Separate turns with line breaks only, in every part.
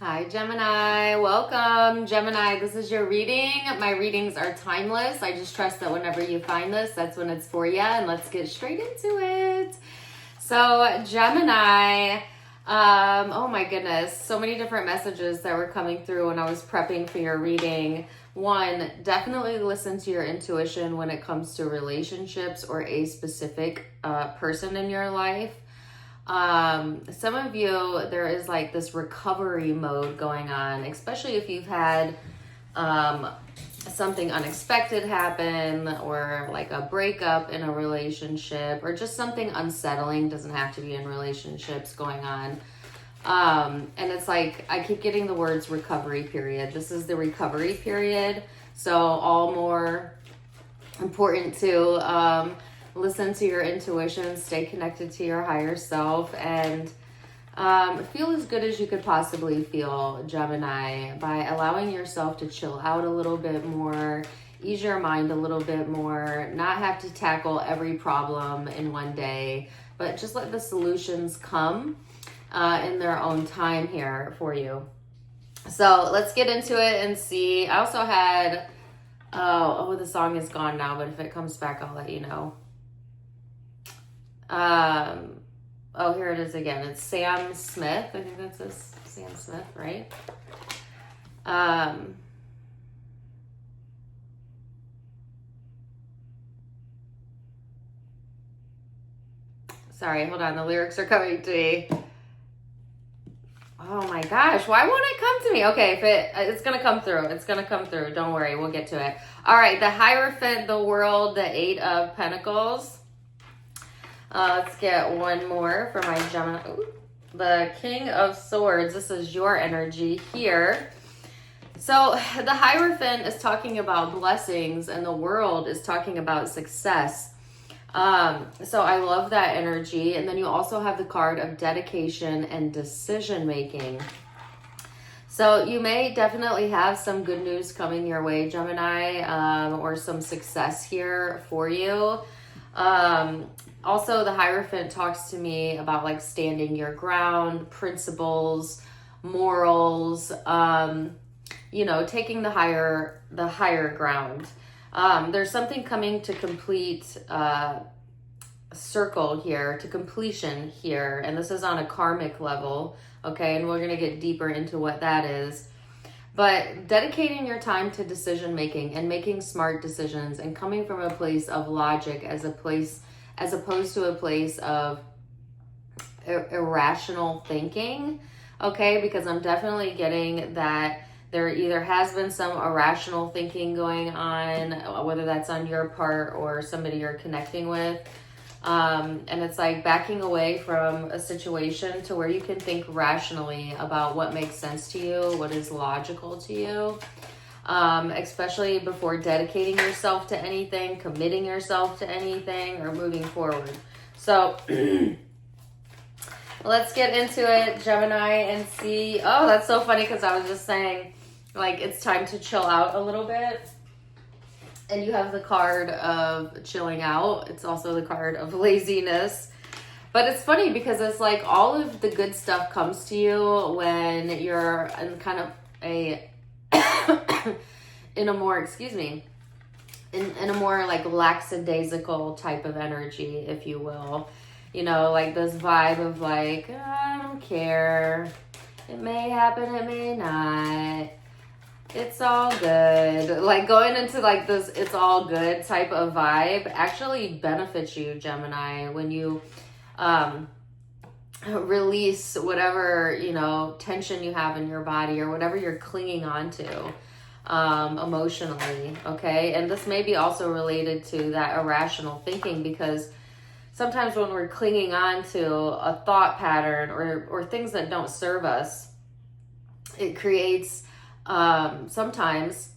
Hi, Gemini. Welcome. Gemini, this is your reading. My readings are timeless. I just trust that whenever you find this, that's when it's for you. And let's get straight into it. So, Gemini, oh my goodness, so many different messages that were coming through when I was prepping for your reading. One, definitely listen to your intuition when it comes to relationships or a specific person in your life. Some of you, there is like this recovery mode going on, especially if you've had something unexpected happen, or like a breakup in a relationship, or just something unsettling. Doesn't have to be in relationships going on. And it's like, I keep getting the words recovery period. This is the recovery period. So all more important to listen to your intuition, stay connected to your higher self, and feel as good as you could possibly feel, Gemini, by allowing yourself to chill out a little bit more, ease your mind a little bit more, not have to tackle every problem in one day, but just let the solutions come in their own time here for you. So let's get into it and see. I also had, the song is gone now, but if it comes back, I'll let you know. Here it is again. It's Sam Smith. I think that's this Sam Smith, right? Sorry, hold on. The lyrics are coming to me. Oh my gosh, why won't it come to me? Okay, it's gonna come through. It's gonna come through. Don't worry, we'll get to it. All right, the Hierophant, the World, the Eight of Pentacles. Let's get one more for my Gemini. Ooh, the King of Swords. This is your energy here. So the Hierophant is talking about blessings, and the World is talking about success. So I love that energy. And then you also have the card of dedication and decision making. So you may definitely have some good news coming your way, Gemini, or some success here for you. Also, the Hierophant talks to me about like standing your ground, principles, morals, taking the higher ground. There's something coming to complete circle here, to completion here, and this is on a karmic level, okay? And we're going to get deeper into what that is. But dedicating your time to decision making and making smart decisions, and coming from a place of logic as opposed to a place of irrational thinking, okay? Because I'm definitely getting that there either has been some irrational thinking going on, whether that's on your part or somebody you're connecting with. And it's like backing away from a situation to where you can think rationally about what makes sense to you, what is logical to you, especially before dedicating yourself to anything, committing yourself to anything, or moving forward. So let's get into it, Gemini, and see. Oh, that's so funny, because I was just saying, like, it's time to chill out a little bit. And you have the card of chilling out. It's also the card of laziness. But it's funny because it's like all of the good stuff comes to you when you're in kind of in a more like lackadaisical type of energy, if you will. Like this vibe of like, I don't care. It may happen, it may not. It's all good. Like going into like this it's all good type of vibe actually benefits you, Gemini, when you release whatever, tension you have in your body, or whatever you're clinging on to emotionally, okay? And this may be also related to that irrational thinking, because sometimes when we're clinging on to a thought pattern or things that don't serve us, it creates sometimes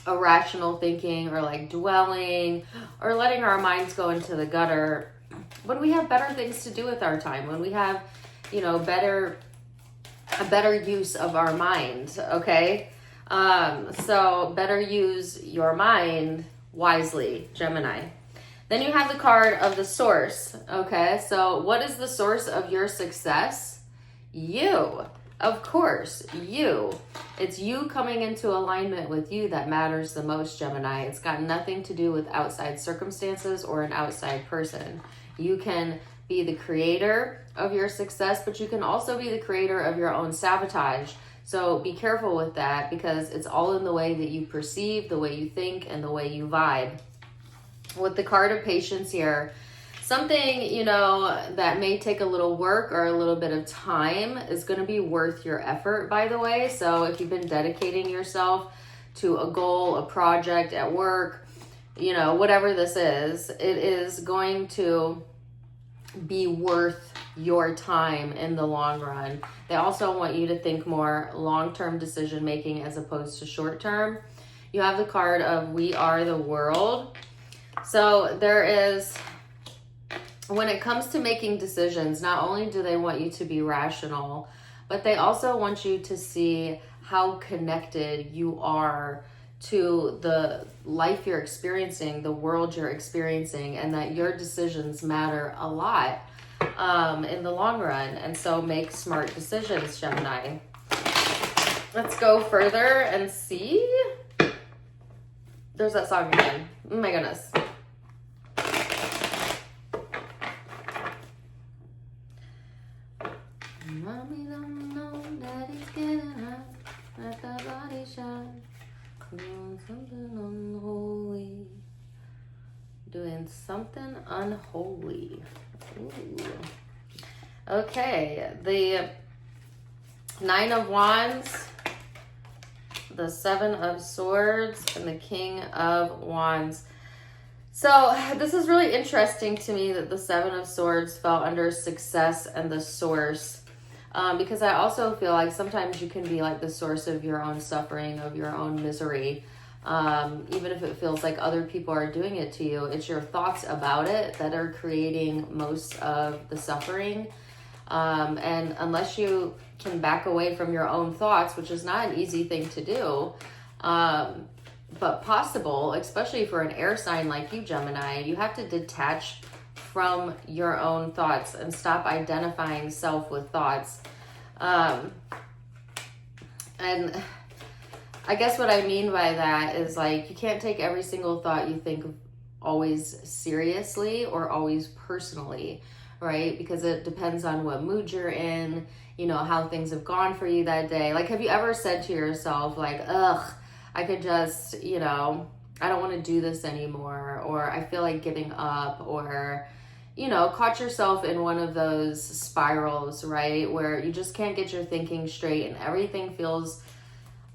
irrational thinking, or like dwelling, or letting our minds go into the gutter when we have better things to do with our time, when we have, a better use of our mind, okay? So better use your mind wisely, Gemini. Then you have the card of the source, okay? So what is the source of your success? You. Of course, you. It's you coming into alignment with you that matters the most, Gemini. It's got nothing to do with outside circumstances or an outside person. You can be the creator of your success, but you can also be the creator of your own sabotage. So be careful with that, because it's all in the way that you perceive, the way you think, and the way you vibe. With the card of patience here, something, you know, that may take a little work or a little bit of time is going to be worth your effort, by the way. So if you've been dedicating yourself to a goal, a project at work, you know, whatever this is, it is going to be worth your time in the long run. They also want you to think more long-term decision making as opposed to short-term. You have the card of We Are the World. So there is, when it comes to making decisions, not only do they want you to be rational, but they also want you to see how connected you are to the life you're experiencing, the world you're experiencing, and that your decisions matter a lot in the long run. And so make smart decisions, Gemini. Let's go further and see. There's that song again. Oh my goodness. Mommy don't know daddy's getting hot. Let the body shine. Doing something unholy. Doing something unholy. Ooh. Okay, the Nine of Wands, the Seven of Swords, and the King of Wands. So this is really interesting to me that the Seven of Swords fell under success and the source. Because I also feel like sometimes you can be like the source of your own suffering, of your own misery. Even if it feels like other people are doing it to you, it's your thoughts about it that are creating most of the suffering. And unless you can back away from your own thoughts, which is not an easy thing to do, but possible, especially for an air sign like you, Gemini, you have to detach from your own thoughts and stop identifying self with thoughts. And I guess what I mean by that is, like, you can't take every single thought you think always seriously or always personally, right? Because it depends on what mood you're in, you know, how things have gone for you that day. Like, have you ever said to yourself, like, ugh, I could just, you know, I don't want to do this anymore, or I feel like giving up, or, you know, caught yourself in one of those spirals, right? Where you just can't get your thinking straight and everything feels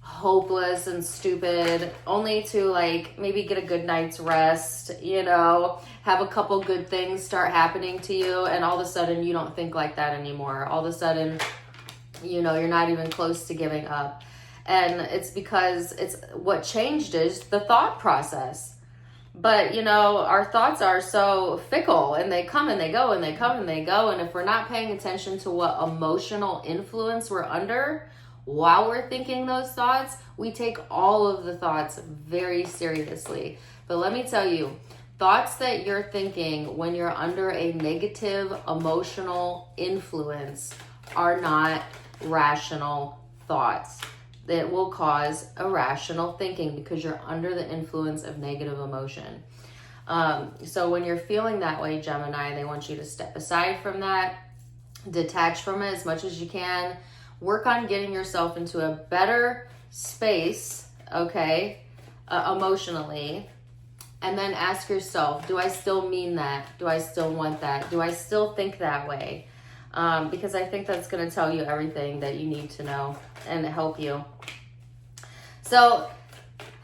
hopeless and stupid, only to, like, maybe get a good night's rest, you know, have a couple good things start happening to you, and all of a sudden you don't think like that anymore. All of a sudden, you know, you're not even close to giving up. And it's because it's what changed is the thought process. But, you know, our thoughts are so fickle, and they come and they go and they come and they go. And if we're not paying attention to what emotional influence we're under while we're thinking those thoughts, we take all of the thoughts very seriously. But let me tell you, thoughts that you're thinking when you're under a negative emotional influence are not rational thoughts. That will cause irrational thinking because you're under the influence of negative emotion. So when you're feeling that way, Gemini, they want you to step aside from that, detach from it as much as you can, work on getting yourself into a better space, okay, emotionally, and then ask yourself, do I still mean that? Do I still want that? Do I still think that way? Because I think that's going to tell you everything that you need to know and help you. So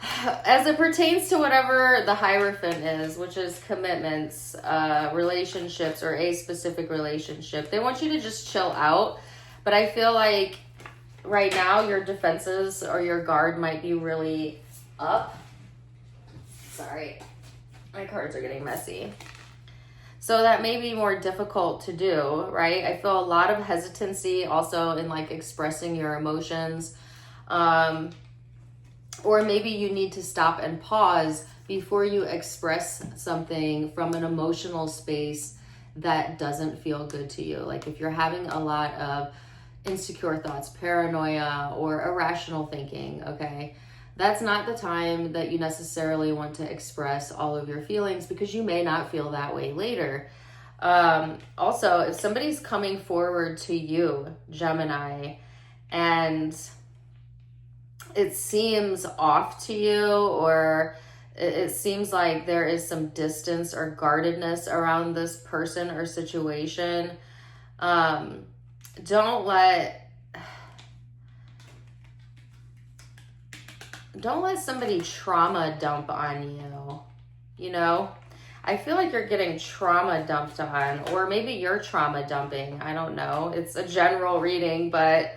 as it pertains to whatever the Hierophant is, which is commitments, relationships, or a specific relationship, they want you to just chill out. But I feel like right now your defenses or your guard might be really up. Sorry, my cards are getting messy. So that may be more difficult to do, right? I feel a lot of hesitancy also in, like, expressing your emotions. Or maybe you need to stop and pause before you express something from an emotional space that doesn't feel good to you. Like if you're having a lot of insecure thoughts, paranoia, or irrational thinking, okay? That's not the time that you necessarily want to express all of your feelings, because you may not feel that way later. Also, if somebody's coming forward to you, Gemini, and it seems off to you, or it seems like there is some distance or guardedness around this person or situation, don't let somebody trauma dump on you, you know? I feel like you're getting trauma dumped on, or maybe you're trauma dumping. I don't know. It's a general reading, but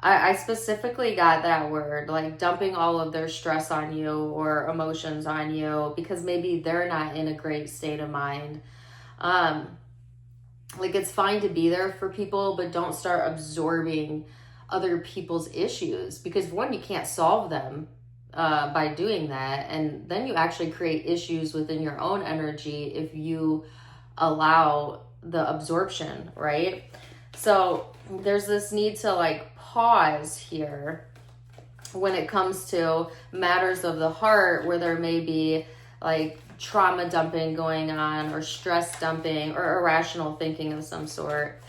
I specifically got that word, like dumping all of their stress on you or emotions on you because maybe they're not in a great state of mind. Like, it's fine to be there for people, but don't start absorbing other people's issues, because one, you can't solve them by doing that, and then you actually create issues within your own energy if you allow the absorption, right? So there's this need to like pause here when it comes to matters of the heart, where there may be like trauma dumping going on, or stress dumping, or irrational thinking of some sort.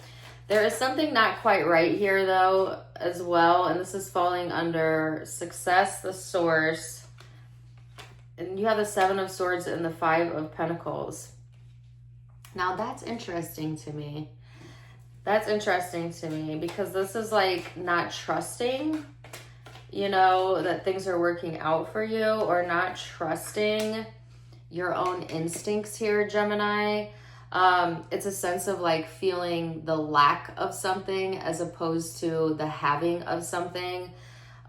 There is something not quite right here though as well, and this is falling under success, the source, and you have the 7 of Swords and the 5 of Pentacles. Now that's interesting to me. That's interesting to me, because this is like not trusting, you know, that things are working out for you, or not trusting your own instincts here, Gemini. It's a sense of like feeling the lack of something as opposed to the having of something.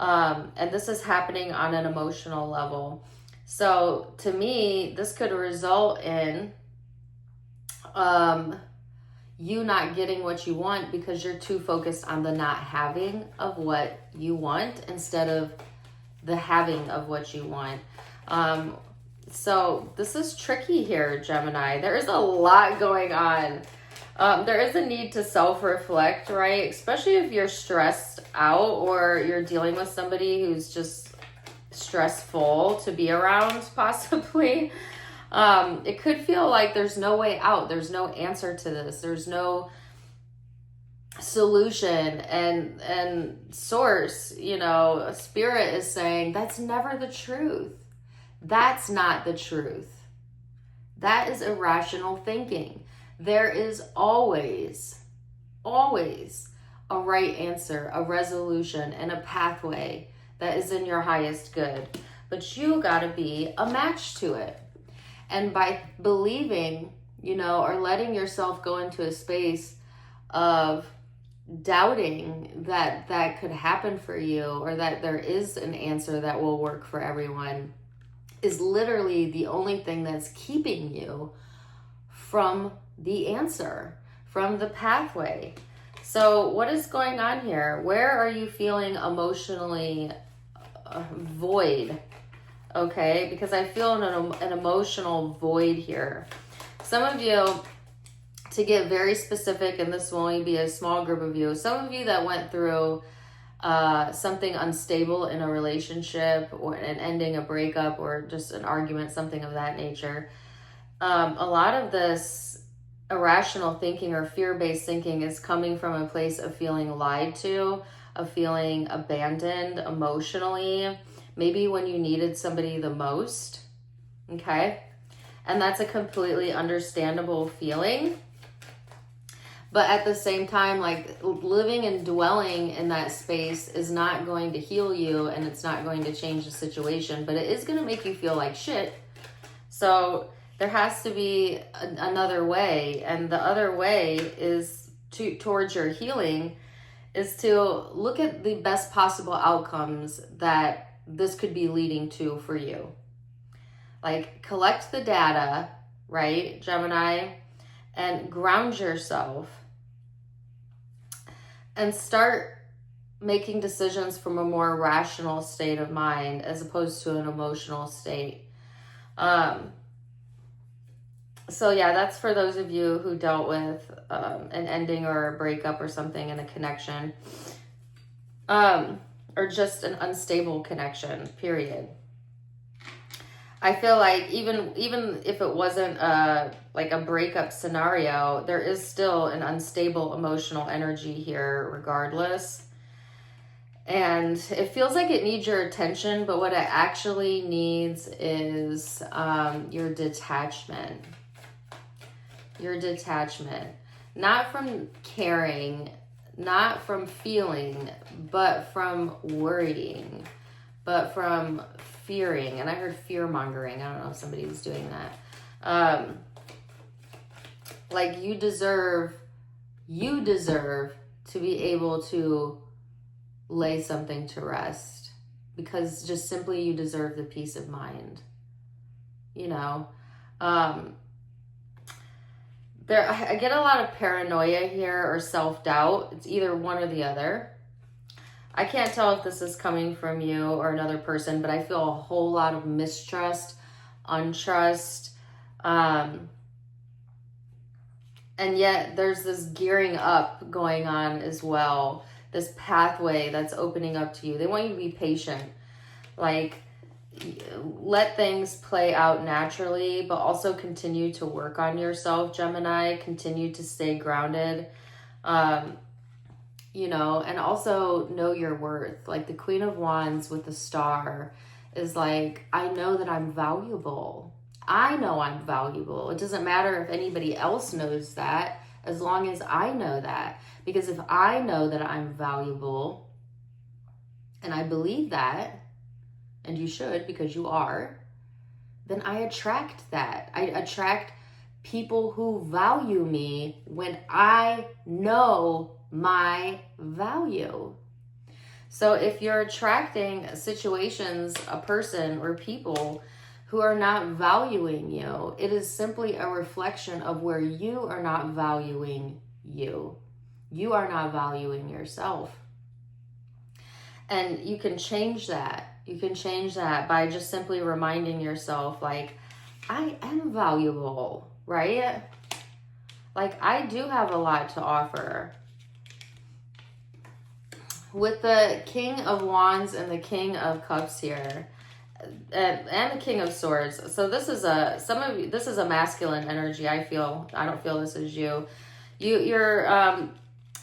And this is happening on an emotional level. So to me, this could result in you not getting what you want because you're too focused on the not having of what you want instead of the having of what you want. So this is tricky here, Gemini. There is a lot going on. There is a need to self-reflect, right? Especially if you're stressed out, or you're dealing with somebody who's just stressful to be around, possibly. It could feel like there's no way out. There's no answer to this. There's no solution. And source, you know, spirit is saying that's never the truth. That's not the truth. That is irrational thinking. There is always a right answer, a resolution, and a pathway that is in your highest good. But you got to be a match to it. And by believing, you know, or letting yourself go into a space of doubting that that could happen for you, or that there is an answer that will work for everyone, is literally the only thing that's keeping you from the answer, from the pathway. So what is going on here? Where are you feeling emotionally void? Okay, because I feel an emotional void here. Some of you, to get very specific, and this will only be a small group of you, some of you that went through something unstable in a relationship, or an ending, a breakup, or just an argument, something of that nature. A lot of this irrational thinking or fear-based thinking is coming from a place of feeling lied to, of feeling abandoned emotionally, maybe when you needed somebody the most, okay? And that's a completely understandable feeling. But at the same time, like, living and dwelling in that space is not going to heal you, and it's not going to change the situation, but it is going to make you feel like shit. So there has to be another way, and the other way is towards your healing is to look at the best possible outcomes that this could be leading to for you. Like, collect the data, right, Gemini, and ground yourself and start making decisions from a more rational state of mind as opposed to an emotional state. So yeah, that's for those of you who dealt with an ending or a breakup or something in a connection, or just an unstable connection, period. I feel like even if it wasn't like a breakup scenario, there is still an unstable emotional energy here regardless. And it feels like it needs your attention, but what it actually needs is your detachment. Your detachment. Not from caring, not from feeling, but from worrying, but from fearing. And I heard fear mongering. I don't know if somebody's doing that. Like you deserve to be able to lay something to rest, because just simply you deserve the peace of mind, you know. I get a lot of paranoia here or self-doubt. It's either one or the other. I can't tell if this is coming from you or another person, but I feel a whole lot of mistrust, untrust, and yet there's this gearing up going on as well. This pathway that's opening up to you. They want you to be patient. Like, let things play out naturally, but also continue to work on yourself, Gemini. Continue to stay grounded. You know, and also know your worth. Like the Queen of Wands with the star is like, I know that I'm valuable. I know I'm valuable. It doesn't matter if anybody else knows that, as long as I know that. Because if I know that I'm valuable, and I believe that, and you should because you are, then I attract that. I attract people who value me when I know my value. So if you're attracting situations, a person, or people who are not valuing you, it is simply a reflection of where you are not valuing you. You are not valuing yourself. And you can change that. You can change that by just simply reminding yourself, like, I am valuable, right? Like, I do have a lot to offer. With the King of Wands and the King of Cups here, and the King of Swords. So this is this is a masculine energy. I don't feel this is you.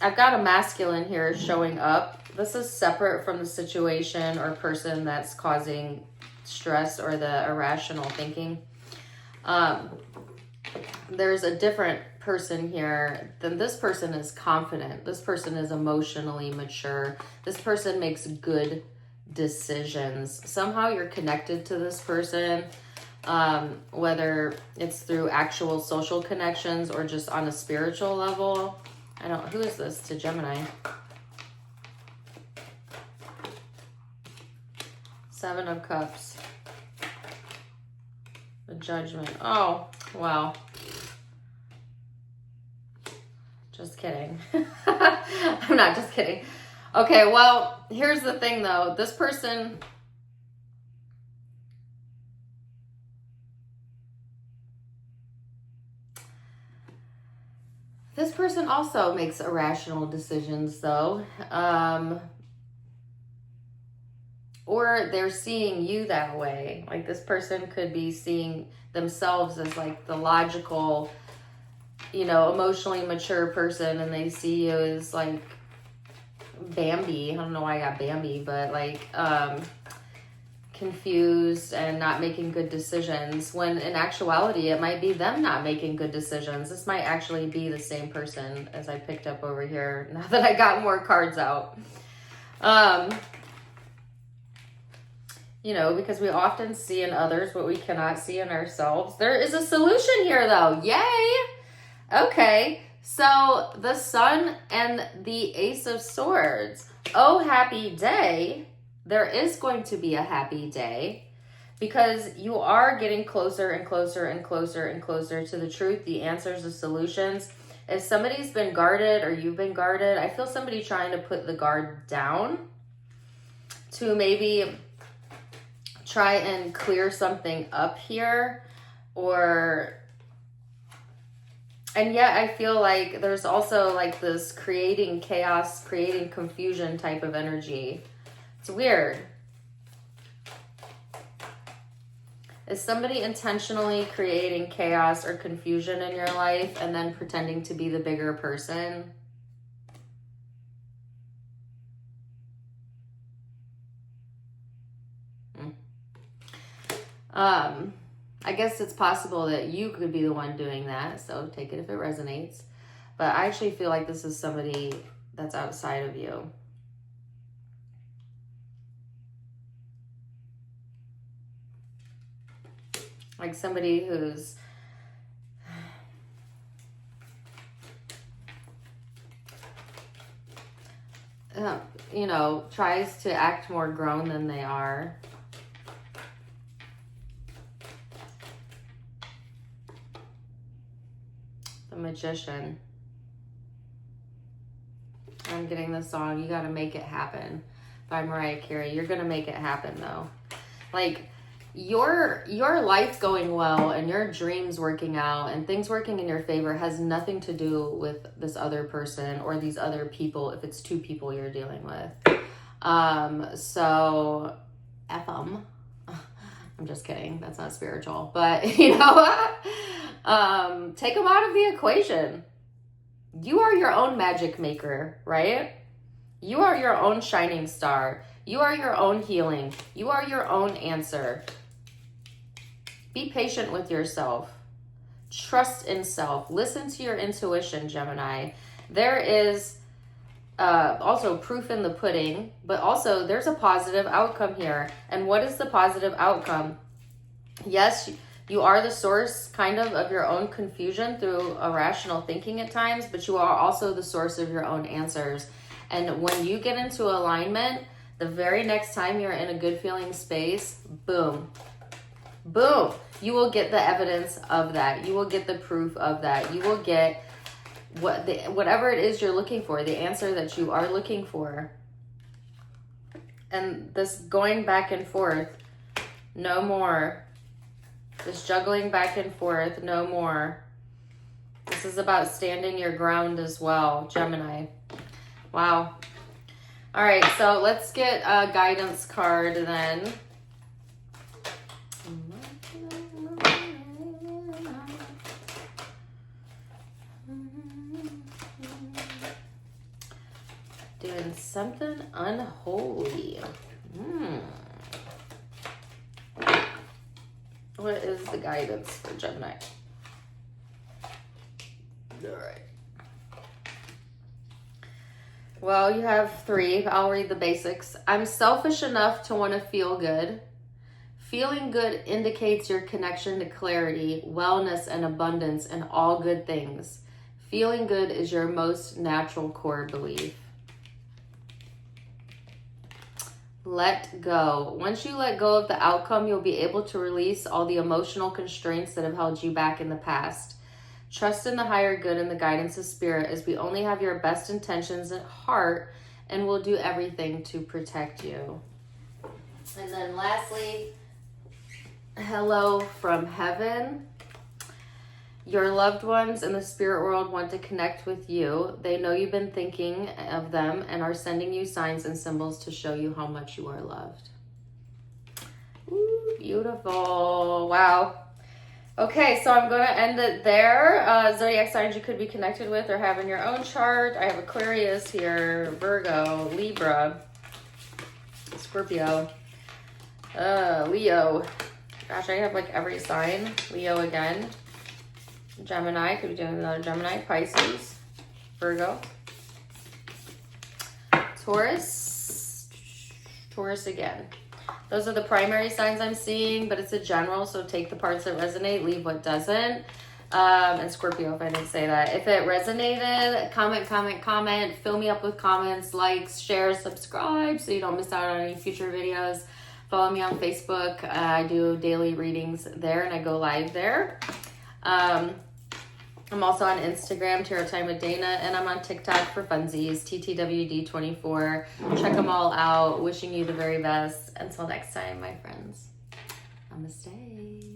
I've got a masculine here showing up. This is separate from the situation or person that's causing stress or the irrational thinking. There's a different person here. Then this person is confident. This person is emotionally mature. This person makes good decisions. Somehow you're connected to this person, whether it's through actual social connections or just on a spiritual level. Who is this to Gemini? Seven of Cups. The Judgment. Oh, wow. Just kidding. I'm not just kidding. Okay, well, here's the thing though. This person also makes irrational decisions though. Or they're seeing you that way. Like this person could be seeing themselves as like the logical, emotionally mature person, and they see you as like Bambi. I don't know why I got Bambi, but like confused and not making good decisions, when in actuality it might be them not making good decisions. This might actually be the same person as I picked up over here now that I got more cards out. Because we often see in others what we cannot see in ourselves. There is a solution here though. Yay! Okay, so the Sun and the Ace of Swords. Oh, happy day. There is going to be a happy day because you are getting closer and closer and closer and closer to the truth, the answers, the solutions. If somebody's been guarded or you've been guarded, I feel somebody trying to put the guard down to maybe try and clear something up here, or And yet I feel like there's also like this creating chaos, creating confusion type of energy. It's weird. Is somebody intentionally creating chaos or confusion in your life and then pretending to be the bigger person? I guess it's possible that you could be the one doing that, so take it if it resonates. But I actually feel like this is somebody that's outside of you. Like somebody who's you know, tries to act more grown than they are. The Magician. I'm getting the song, You Gotta Make It Happen by Mariah Carey. You're gonna make it happen though. Like your life going well and your dreams working out and things working in your favor has nothing to do with this other person or these other people if it's two people you're dealing with. So F 'em. I'm just kidding. That's not spiritual. But, you know, take them out of the equation. You are your own magic maker, right? You are your own shining star. You are your own healing. You are your own answer. Be patient with yourself. Trust in self. Listen to your intuition, Gemini. There is also proof in the pudding, but also there's a positive outcome here. And what is the positive outcome? Yes, you are the source kind of your own confusion through irrational thinking at times, but you are also the source of your own answers. And when you get into alignment, the very next time you're in a good feeling space, boom, boom, you will get the evidence of that. You will get the proof of that. You will get whatever it is you're looking for, the answer that you are looking for. And this going back and forth, no more. This juggling back and forth, no more. This is about standing your ground as well, Gemini. Wow. All right, so let's get a guidance card then. Doing something unholy. What is the guidance for Gemini? All right. Well, you have 3. I'll read the basics. I'm selfish enough to want to feel good. Feeling good indicates your connection to clarity, wellness, and abundance in all good things. Feeling good is your most natural core belief. Let go. Once you let go of the outcome, you'll be able to release all the emotional constraints that have held you back in the past. Trust in the higher good and the guidance of spirit, as we only have your best intentions at heart and will do everything to protect you. And then lastly, hello from heaven. Your loved ones in the spirit world want to connect with you. They know you've been thinking of them and are sending you signs and symbols to show you how much you are loved. Ooh, beautiful. Wow. Okay, so I'm going to end it there. Zodiac signs you could be connected with or have in your own chart. I have Aquarius here, Virgo, Libra, Scorpio, Leo. Gosh, I have like every sign. Leo again. Gemini, could be doing another Gemini, Pisces, Virgo, Taurus again. Those are the primary signs I'm seeing, but it's a general, so take the parts that resonate, leave what doesn't. And Scorpio, if I didn't say that. If it resonated, comment, fill me up with comments, likes, shares, subscribe so you don't miss out on any future videos. Follow me on Facebook. I do daily readings there and I go live there. I'm also on Instagram, Tarot Time with Dana, and I'm on TikTok for funsies, TTWD24. Check them all out. Wishing you the very best. Until next time, my friends. Namaste.